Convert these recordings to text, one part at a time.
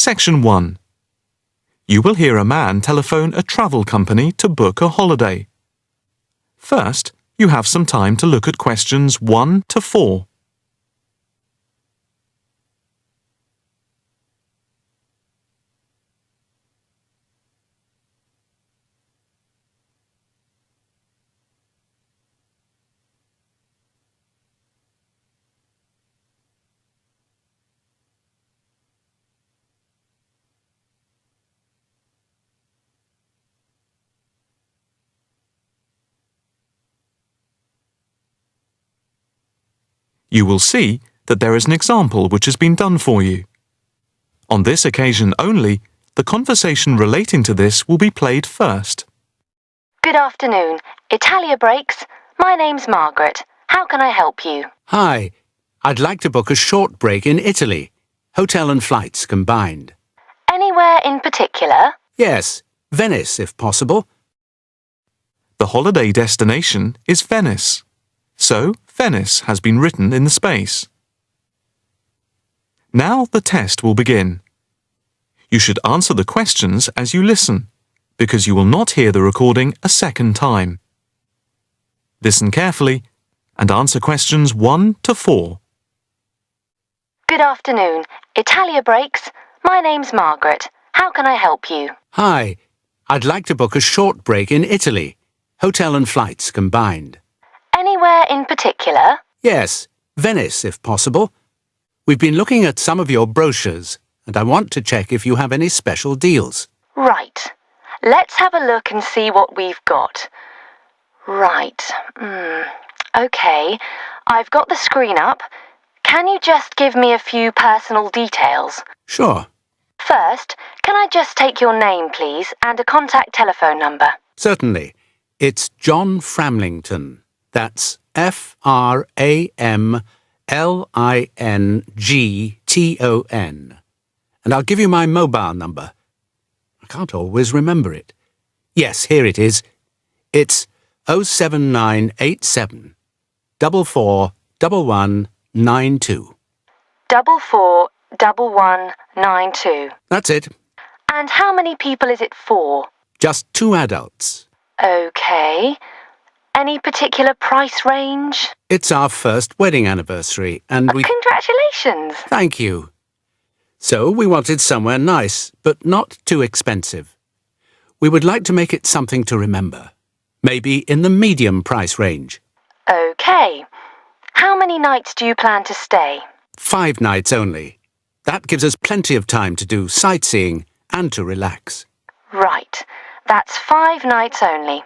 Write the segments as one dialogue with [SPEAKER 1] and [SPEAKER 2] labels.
[SPEAKER 1] Section 1. You will hear a man telephone a travel company to book a holiday. First, you have some time to look at questions 1 to 4. You will see that there is an example which has been done for you. On this occasion only, the conversation relating to this will be played first.
[SPEAKER 2] Good afternoon. Italia Breaks. My name's Margaret. How can I help you?
[SPEAKER 3] Hi. I'd like to book a short break in Italy. Hotel and flights combined.
[SPEAKER 2] Anywhere in particular?
[SPEAKER 3] Yes, Venice if possible.
[SPEAKER 1] The holiday destination is Venice. So, Venice has been written in the space. Now the test will begin. You should answer the questions as you listen, because you will not hear the recording a second time. Listen carefully and answer questions 1 to 4.
[SPEAKER 2] Good afternoon. Italia Breaks. My name's Margaret. How can I help you?
[SPEAKER 3] Hi. I'd like to book a short break in Italy. Hotel and flights combined.
[SPEAKER 2] Anywhere in particular?
[SPEAKER 3] Yes, Venice if possible. We've been looking at some of your brochures, and I want to check if you have any special deals.
[SPEAKER 2] Right. Let's have a look and see what we've got. Right. OK. I've got the screen up. Can you just give me a few personal details?
[SPEAKER 3] Sure.
[SPEAKER 2] First, can I just take your name, please, and a contact telephone number?
[SPEAKER 3] Certainly. It's John Framlington. That's Framlington. And I'll give you my mobile number. I can't always remember it. Yes, here it is. It's 07987 441192.
[SPEAKER 2] 441192.
[SPEAKER 3] That's it.
[SPEAKER 2] And how many people is it for?
[SPEAKER 3] Just 2 adults.
[SPEAKER 2] OK. Any particular price range?
[SPEAKER 3] It's our first wedding anniversary, and we...
[SPEAKER 2] Congratulations!
[SPEAKER 3] Thank you. So we wanted somewhere nice, but not too expensive. We would like to make it something to remember. Maybe in the medium price range.
[SPEAKER 2] OK. How many nights do you plan to stay?
[SPEAKER 3] 5 nights only. That gives us plenty of time to do sightseeing and to relax.
[SPEAKER 2] Right. That's 5 nights only.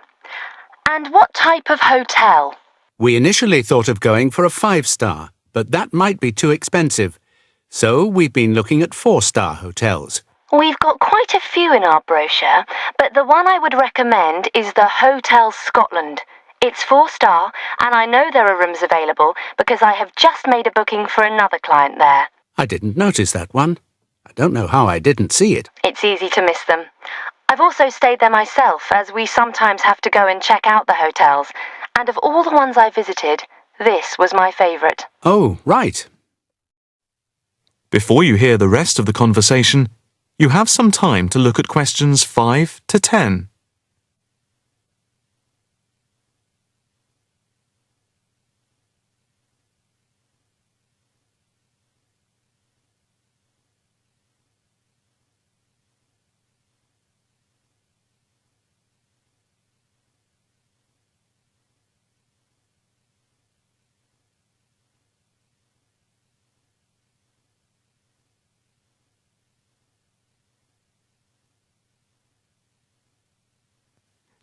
[SPEAKER 2] And what type of hotel?
[SPEAKER 3] We initially thought of going for a 5-star, but that might be too expensive. So we've been looking at 4-star hotels.
[SPEAKER 2] We've got quite a few in our brochure, but the one I would recommend is the Hotel Scotland. It's 4-star, and I know there are rooms available because I have just made a booking for another client there.
[SPEAKER 3] I didn't notice that one. I don't know how I didn't see it.
[SPEAKER 2] It's easy to miss them. I've also stayed there myself, as we sometimes have to go and check out the hotels. And of all the ones I visited, this was my favourite.
[SPEAKER 3] Oh, right.
[SPEAKER 1] Before you hear the rest of the conversation, you have some time to look at questions 5 to 10.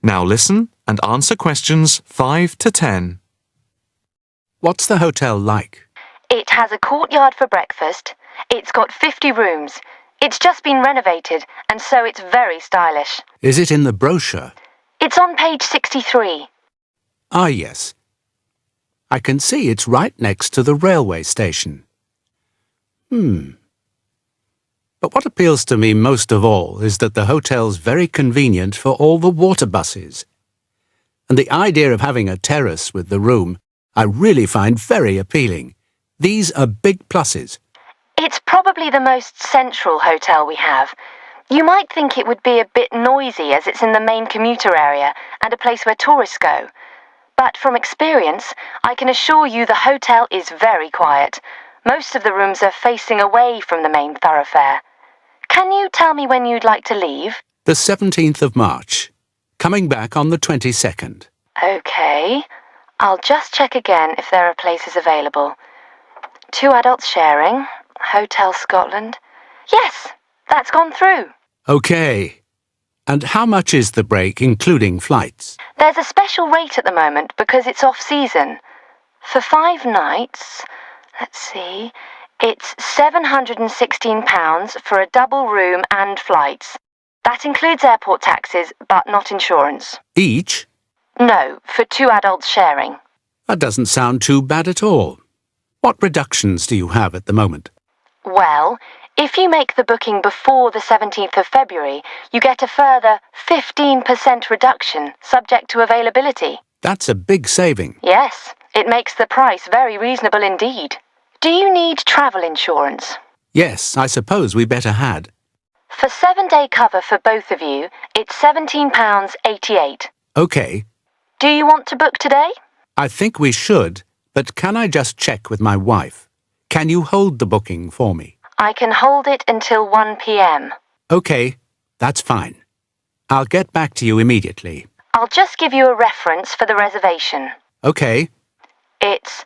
[SPEAKER 1] Now listen and answer questions 5 to 10.
[SPEAKER 3] What's the hotel like?
[SPEAKER 2] It has a courtyard for breakfast. It's got 50 rooms. It's just been renovated, and so it's very stylish.
[SPEAKER 3] Is it in the brochure?
[SPEAKER 2] It's on page 63.
[SPEAKER 3] Ah, yes. I can see it's right next to the railway station. But what appeals to me most of all is that the hotel's very convenient for all the water buses. And the idea of having a terrace with the room I really find very appealing. These are big pluses.
[SPEAKER 2] It's probably the most central hotel we have. You might think it would be a bit noisy as it's in the main commuter area and a place where tourists go. But from experience, I can assure you the hotel is very quiet. Most of the rooms are facing away from the main thoroughfare. Can you tell me when you'd like to leave?
[SPEAKER 3] The 17th of March. Coming back on the 22nd.
[SPEAKER 2] Okay. I'll just check again if there are places available. 2 adults sharing. Hotel Scotland. Yes, that's gone through.
[SPEAKER 3] Okay. And how much is the break, including flights?
[SPEAKER 2] There's a special rate at the moment because it's off-season. For 5 nights, let's see, it's £716 for a double room and flights. That includes airport taxes, but not insurance.
[SPEAKER 3] Each?
[SPEAKER 2] No, for 2 adults sharing.
[SPEAKER 3] That doesn't sound too bad at all. What reductions do you have at the moment?
[SPEAKER 2] Well, if you make the booking before the 17th of February, you get a further 15% reduction, subject to availability.
[SPEAKER 3] That's a big saving.
[SPEAKER 2] Yes, it makes the price very reasonable indeed. Do you need travel insurance?
[SPEAKER 3] Yes, I suppose we better had.
[SPEAKER 2] For 7-day cover for both of you, it's £17.88.
[SPEAKER 3] Okay.
[SPEAKER 2] Do you want to book today?
[SPEAKER 3] I think we should, but can I just check with my wife? Can you hold the booking for me?
[SPEAKER 2] I can hold it until 1 p.m.
[SPEAKER 3] Okay, that's fine. I'll get back to you immediately.
[SPEAKER 2] I'll just give you a reference for the reservation.
[SPEAKER 3] Okay.
[SPEAKER 2] It's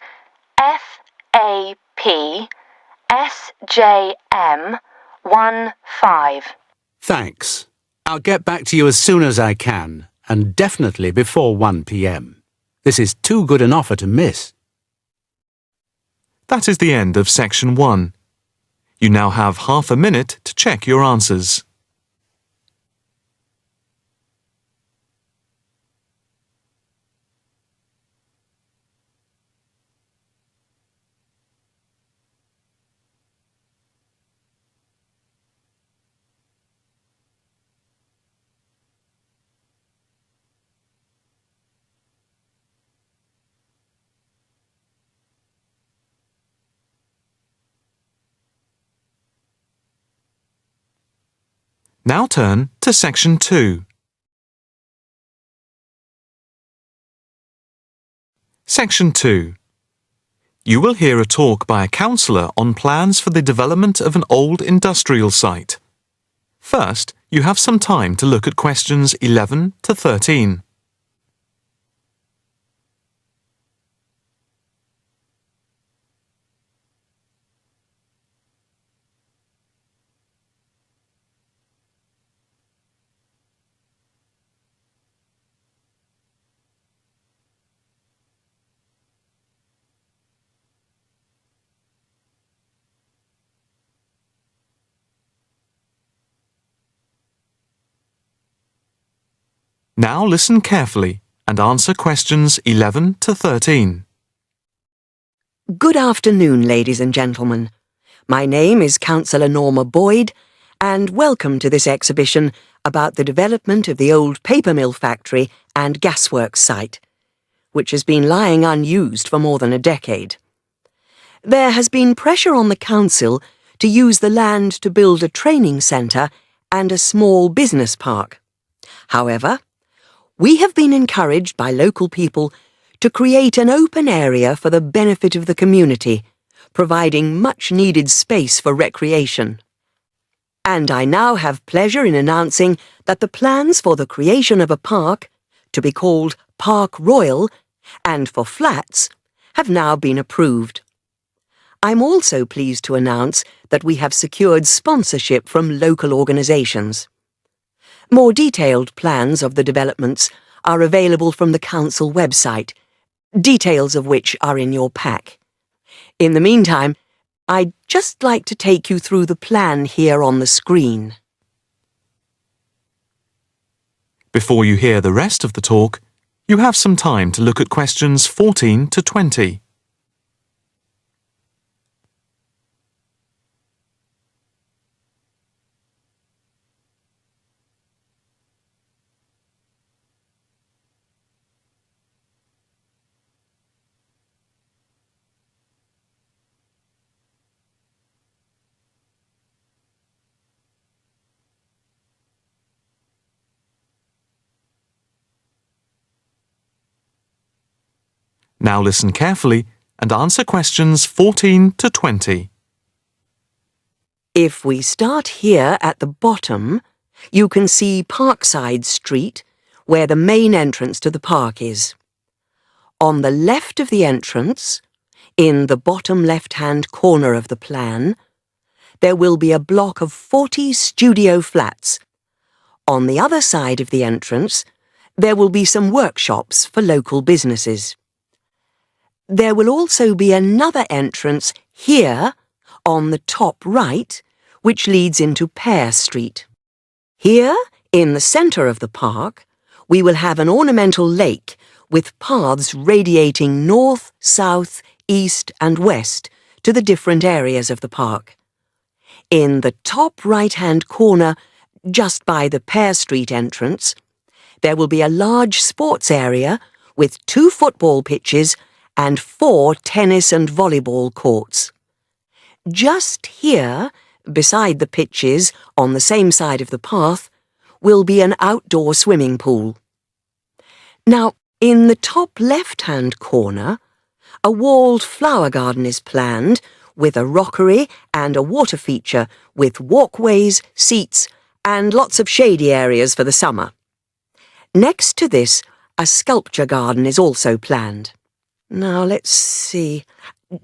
[SPEAKER 2] FAPSJM15.
[SPEAKER 3] Thanks. I'll get back to you as soon as I can, and definitely before 1 p.m. This is too good an offer to miss.
[SPEAKER 1] That is the end of section 1. You now have half a minute to check your answers. Now turn to section 2. Section 2. You will hear a talk by a counsellor on plans for the development of an old industrial site. First, you have some time to look at questions 11 to 13. Now listen carefully and answer questions 11 to 13.
[SPEAKER 4] Good afternoon, ladies and gentlemen. My name is Councillor Norma Boyd, and welcome to this exhibition about the development of the old paper mill factory and gasworks site, which has been lying unused for more than a decade. There has been pressure on the council to use the land to build a training centre and a small business park. However, we have been encouraged by local people to create an open area for the benefit of the community, providing much-needed space for recreation. And I now have pleasure in announcing that the plans for the creation of a park, to be called Park Royal, and for flats, have now been approved. I'm also pleased to announce that we have secured sponsorship from local organisations. More detailed plans of the developments are available from the council website, details of which are in your pack. In the meantime, I'd just like to take you through the plan here on the screen.
[SPEAKER 1] Before you hear the rest of the talk, you have some time to look at questions 14 to 20. Now listen carefully and answer questions 14 to 20.
[SPEAKER 4] If we start here at the bottom, you can see Parkside Street, where the main entrance to the park is. On the left of the entrance, in the bottom left-hand corner of the plan, there will be a block of 40 studio flats. On the other side of the entrance, there will be some workshops for local businesses. There will also be another entrance here, on the top right, which leads into Pear Street. Here, in the centre of the park, we will have an ornamental lake with paths radiating north, south, east and west to the different areas of the park. In the top right-hand corner, just by the Pear Street entrance, there will be a large sports area with 2 football pitches and 4 tennis and volleyball courts. Just here, beside the pitches, on the same side of the path, will be an outdoor swimming pool. Now, in the top left-hand corner, a walled flower garden is planned with a rockery and a water feature with walkways, seats and lots of shady areas for the summer. Next to this, a sculpture garden is also planned. Now, let's see.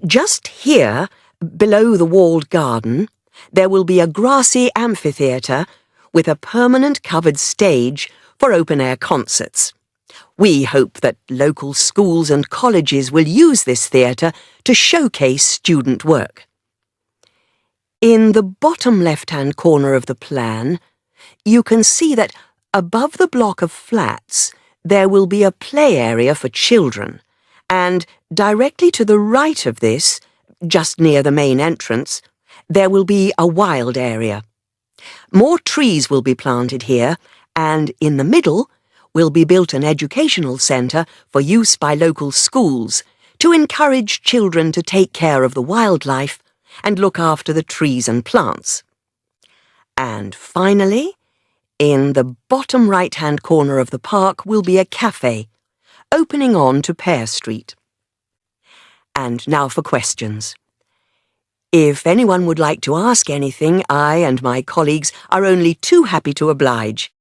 [SPEAKER 4] Just here, below the walled garden, there will be a grassy amphitheatre with a permanent covered stage for open-air concerts. We hope that local schools and colleges will use this theatre to showcase student work. In the bottom left-hand corner of the plan, you can see that above the block of flats there will be a play area for children, and directly to the right of this, just near the main entrance, there will be a wild area. More trees will be planted here, and in the middle will be built an educational centre for use by local schools to encourage children to take care of the wildlife and look after the trees and plants. And finally, in the bottom right-hand corner of the park will be a cafe, opening on to Pear Street. And now for questions. If anyone would like to ask anything, I and my colleagues are only too happy to oblige.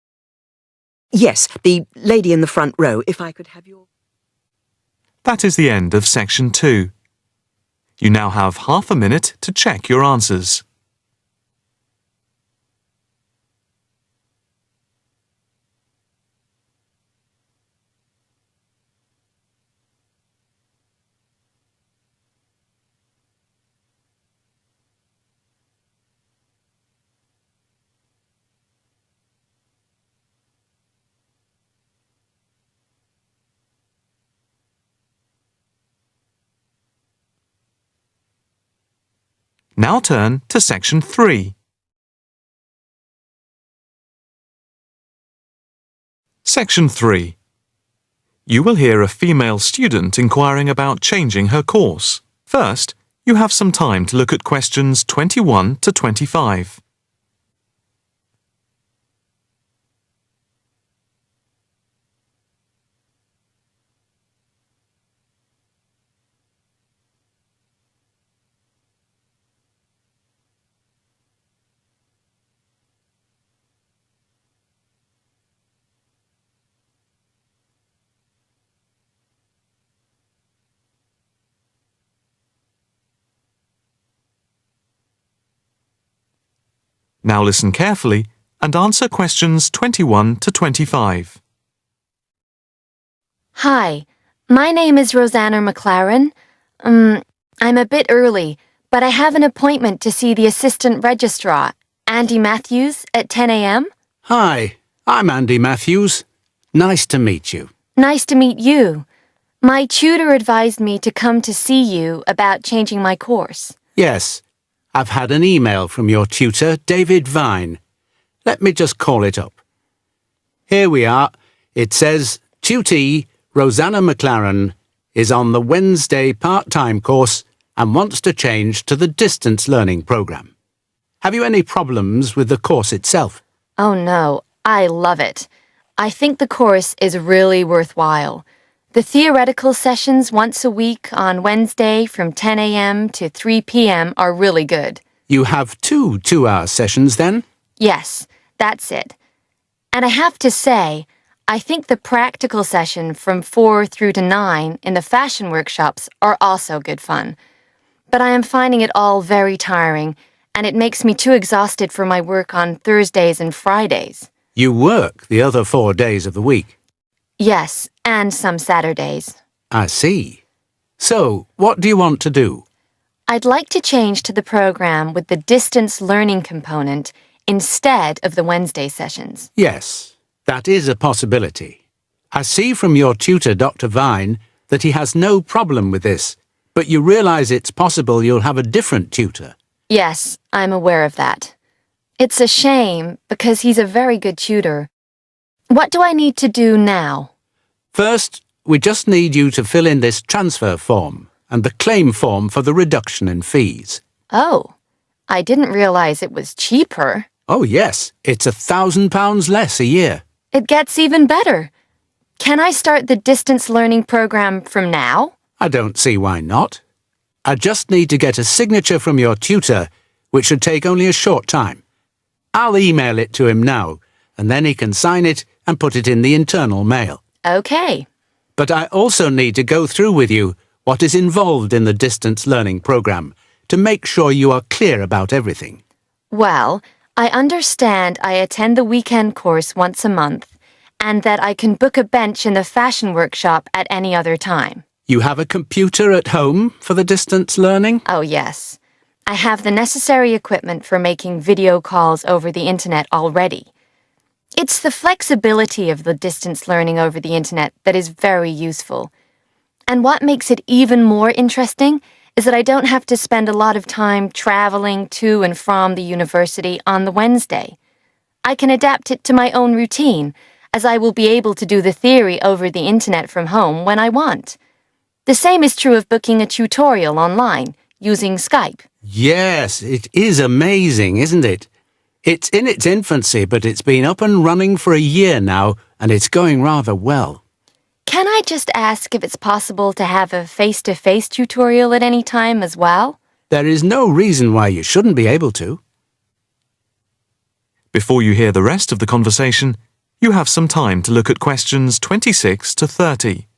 [SPEAKER 4] Yes, the lady in the front row, if I could have your...
[SPEAKER 1] That is the end of section 2. You now have half a minute to check your answers. Now turn to section 3. Section 3. You will hear a female student inquiring about changing her course. First, you have some time to look at questions 21 to 25. Now listen carefully and answer questions 21 to 25.
[SPEAKER 2] Hi, my name is Rosanna McLaren. I'm a bit early, but I have an appointment to see the assistant registrar, Andy Matthews, at 10 a.m.
[SPEAKER 3] Hi, I'm Andy Matthews. Nice to meet you.
[SPEAKER 2] Nice to meet you. My tutor advised me to come to see you about changing my course.
[SPEAKER 3] Yes, I've had an email from your tutor, David Vine. Let me just call it up. Here we are. It says, Tutee Rosanna McLaren is on the Wednesday part-time course and wants to change to the distance learning programme. Have you any problems with the course itself?
[SPEAKER 2] Oh no, I love it. I think the course is really worthwhile. The theoretical sessions once a week on Wednesday from 10 a.m. to 3 p.m. are really good.
[SPEAKER 3] You have 2 2-hour sessions then?
[SPEAKER 2] Yes, that's it. And I have to say, I think the practical session from 4 through to 9 in the fashion workshops are also good fun. But I am finding it all very tiring, and it makes me too exhausted for my work on Thursdays and Fridays.
[SPEAKER 3] You work the other 4 days of the week.
[SPEAKER 2] Yes, and some Saturdays.
[SPEAKER 3] I see. So, what do you want to do?
[SPEAKER 2] I'd like to change to the program with the distance learning component instead of the Wednesday sessions.
[SPEAKER 3] Yes, that is a possibility. I see from your tutor, Dr. Vine, that he has no problem with this, but you realize it's possible you'll have a different tutor.
[SPEAKER 2] Yes, I'm aware of that. It's a shame because he's a very good tutor. What do I need to do now?
[SPEAKER 3] First, we just need you to fill in this transfer form and the claim form for the reduction in fees.
[SPEAKER 2] Oh, I didn't realize it was cheaper.
[SPEAKER 3] Oh yes, it's £1,000 less a year.
[SPEAKER 2] It gets even better. Can I start the distance learning program from now?
[SPEAKER 3] I don't see why not. I just need to get a signature from your tutor, which should take only a short time. I'll email it to him now, and then he can sign it and put it in the internal mail.
[SPEAKER 2] Okay.
[SPEAKER 3] But I also need to go through with you what is involved in the distance learning program to make sure you are clear about everything.
[SPEAKER 2] Well, I understand I attend the weekend course once a month, and that I can book a bench in the fashion workshop at any other time.
[SPEAKER 3] You have a computer at home for the distance learning?
[SPEAKER 2] Oh, yes. I have the necessary equipment for making video calls over the internet already. It's the flexibility of the distance learning over the internet that is very useful. And what makes it even more interesting is that I don't have to spend a lot of time traveling to and from the university on the Wednesday. I can adapt it to my own routine, as I will be able to do the theory over the internet from home when I want. The same is true of booking a tutorial online, using Skype.
[SPEAKER 3] Yes, it is amazing, isn't it? It's in its infancy, but it's been up and running for a year now, and it's going rather well.
[SPEAKER 2] Can I just ask if it's possible to have a face-to-face tutorial at any time as well?
[SPEAKER 3] There is no reason why you shouldn't be able to.
[SPEAKER 1] Before you hear the rest of the conversation, you have some time to look at questions 26 to 30.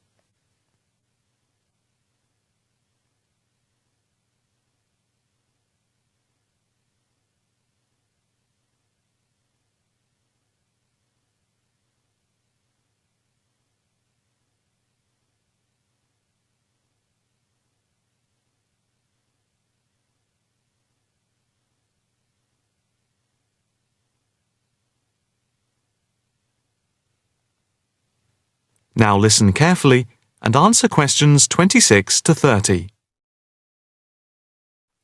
[SPEAKER 1] Now listen carefully and answer questions 26 to 30.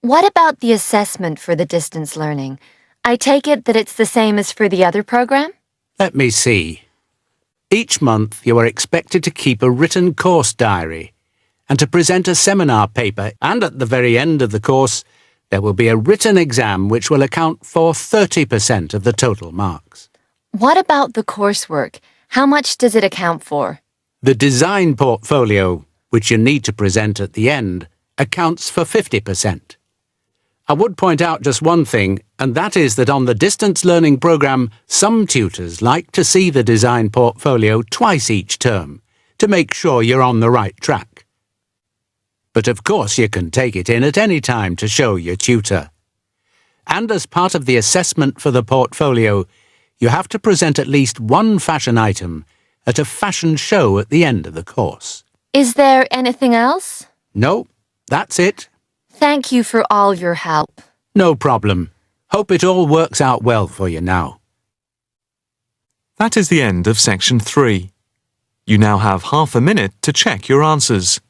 [SPEAKER 2] What about the assessment for the distance learning? I take it that it's the same as for the other program?
[SPEAKER 3] Let me see. Each month you are expected to keep a written course diary and to present a seminar paper, and at the very end of the course there will be a written exam which will account for 30% of the total marks.
[SPEAKER 2] What about the coursework? How much does it account for?
[SPEAKER 3] The design portfolio, which you need to present at the end, accounts for 50%. I would point out just one thing, and that is that on the distance learning program, some tutors like to see the design portfolio twice each term to make sure you're on the right track. But of course you can take it in at any time to show your tutor. And as part of the assessment for the portfolio, you have to present at least one fashion item at a fashion show at the end of the course.
[SPEAKER 2] Is there anything else?
[SPEAKER 3] No, that's it.
[SPEAKER 2] Thank you for all your help.
[SPEAKER 3] No problem. Hope it all works out well for you now.
[SPEAKER 1] That is the end of section 3. You now have half a minute to check your answers.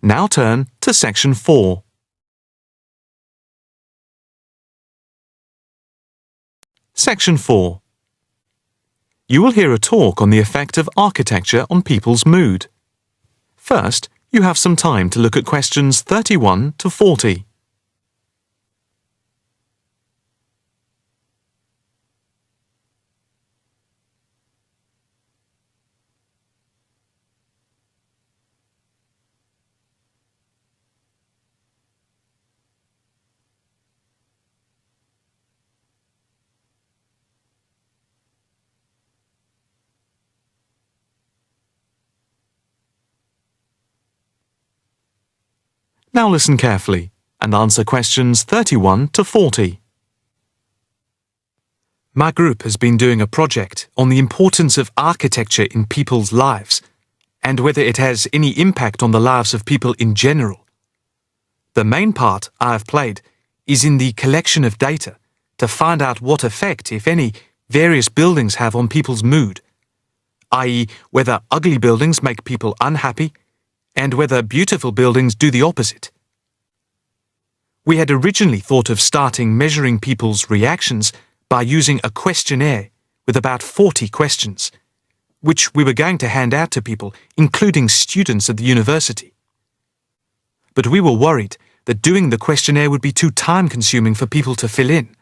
[SPEAKER 1] Now turn to Section 4. Section 4. You will hear a talk on the effect of architecture on people's mood. First, you have some time to look at questions 31 to 40. Now listen carefully and answer questions 31 to 40. My group has been doing a project on the importance of architecture in people's lives and whether it has any impact on the lives of people in general. The main part I have played is in the collection of data to find out what effect, if any, various buildings have on people's mood, i.e., whether ugly buildings make people unhappy and whether beautiful buildings do the opposite. We had originally thought of starting measuring people's reactions by using a questionnaire with about 40 questions, which we were going to hand out to people, including students at the university. But we were worried that doing the questionnaire would be too time-consuming for people to fill in,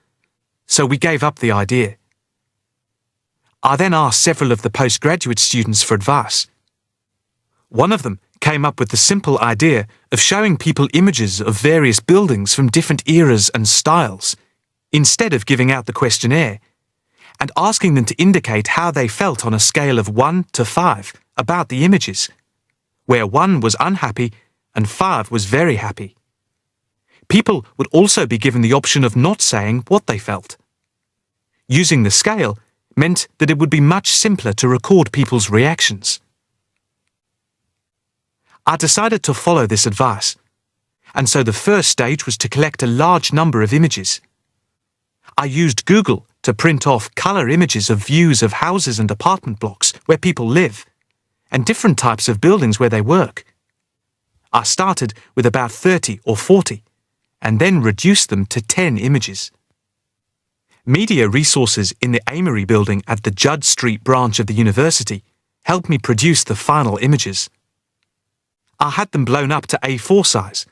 [SPEAKER 1] so we gave up the idea. I then asked several of the postgraduate students for advice. One of them came up with the simple idea of showing people images of various buildings from different eras and styles, instead of giving out the questionnaire, and asking them to indicate how they felt on a scale of 1 to 5 about the images, where 1 was unhappy and 5 was very happy. People would also be given the option of not saying what they felt. Using the scale meant that it would be much simpler to record people's reactions. I decided to follow this advice, and so the first stage was to collect a large number of images. I used Google to print off colour images of views of houses and apartment blocks where people live, and different types of buildings where they work. I started with about 30 or 40, and then reduced them to 10 images. Media resources in the Amory building at the Judd Street branch of the university helped me produce the final images. I had them blown up to A4 size,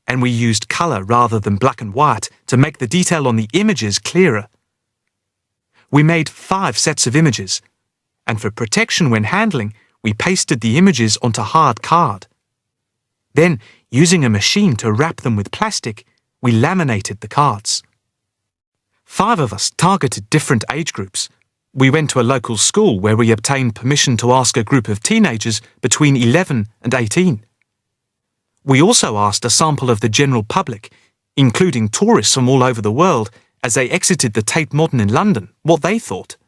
[SPEAKER 1] and we used colour rather than black and white to make the detail on the images clearer. We made 5 sets of images, and for protection when handling, we pasted the images onto hard card. Then, using a machine to wrap them with plastic, we laminated the cards. 5 of us targeted different age groups. We went to a local school where we obtained permission to ask a group of teenagers between 11 and 18. We also asked a sample of the general public, including tourists from all over the world, as they exited the Tate Modern in London, what they thought.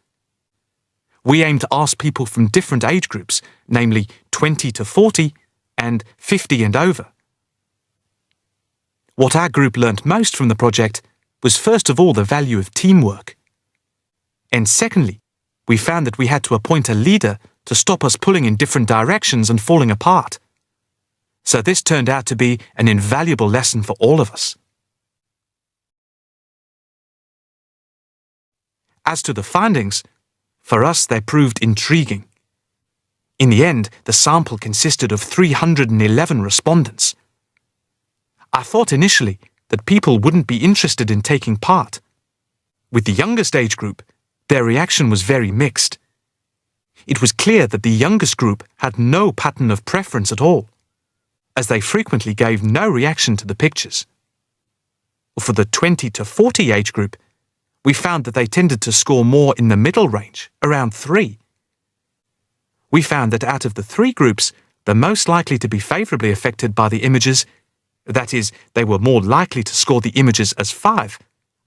[SPEAKER 1] We aimed to ask people from different age groups, namely 20 to 40 and 50 and over. What our group learnt most from the project was first of all the value of teamwork. And secondly, we found that we had to appoint a leader to stop us pulling in different directions and falling apart. So this turned out to be an invaluable lesson for all of us. As to the findings, for us they proved intriguing. In the end, the sample consisted of 311 respondents. I thought initially that people wouldn't be interested in taking part. With the youngest age group, their reaction was very mixed. It was clear that the youngest group had no pattern of preference at all, as they frequently gave no reaction to the pictures. For the 20 to 40 age group, we found that they tended to score more in the middle range, around 3. We found that out of the 3 groups, the most likely to be favourably affected by the images, that is, they were more likely to score the images as 5,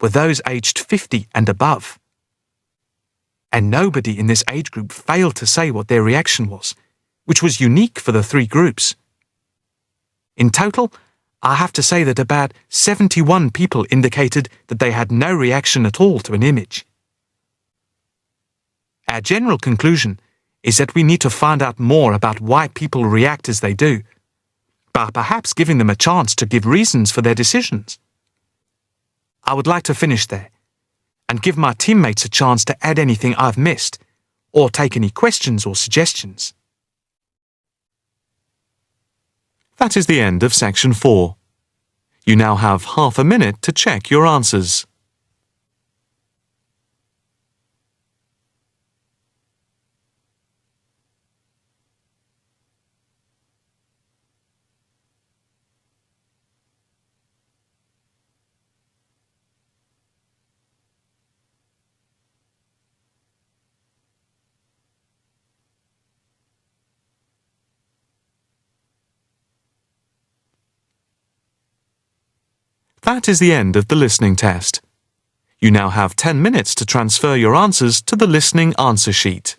[SPEAKER 1] were those aged 50 and above. And nobody in this age group failed to say what their reaction was, which was unique for the 3 groups. In total, I have to say that about 71 people indicated that they had no reaction at all to an image. Our general conclusion is that we need to find out more about why people react as they do, by perhaps giving them a chance to give reasons for their decisions. I would like to finish there and give my teammates a chance to add anything I've missed or take any questions or suggestions. That is the end of section 4. You now have half a minute to check your answers. That is the end of the listening test. You now have 10 minutes to transfer your answers to the listening answer sheet.